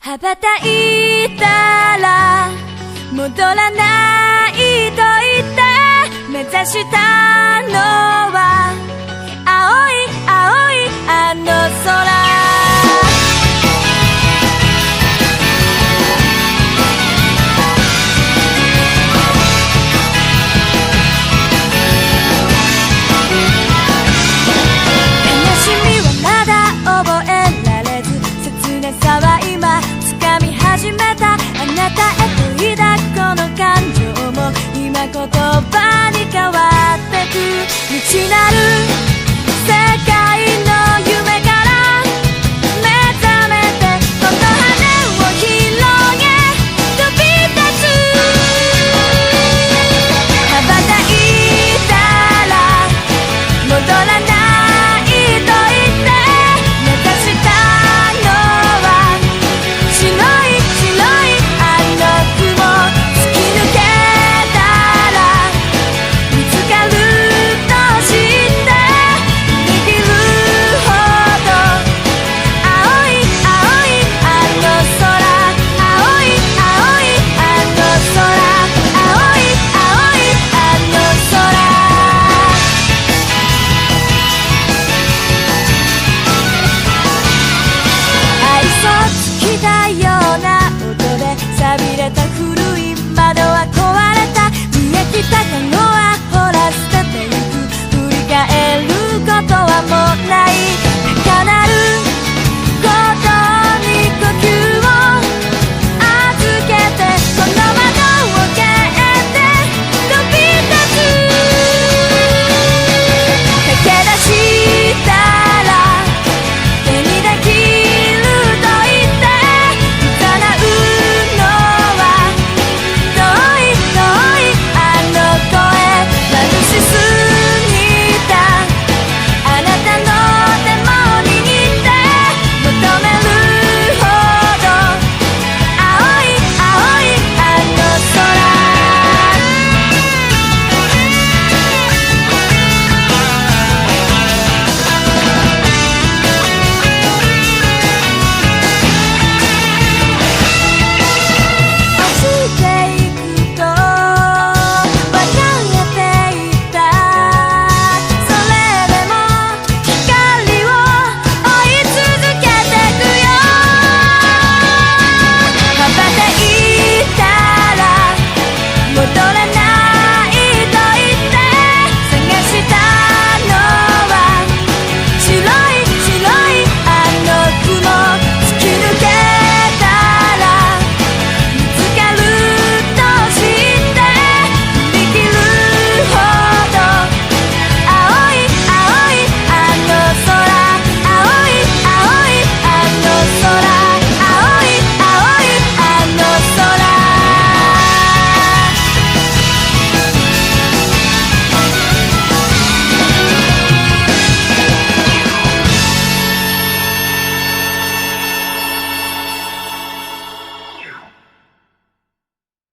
羽ばたいたら戻らないと言って目指したのは青い青いあの空。始めたあなたへと抱くこの感情も今言葉に変わってく未知なる世界の夢から目覚めてこの羽を広げ飛び立つ羽ばたいたら戻らないと言って目指したのは白い錆びれた古い窓は壊れた見えきた影はほら捨ててゆく振り返ることはもうない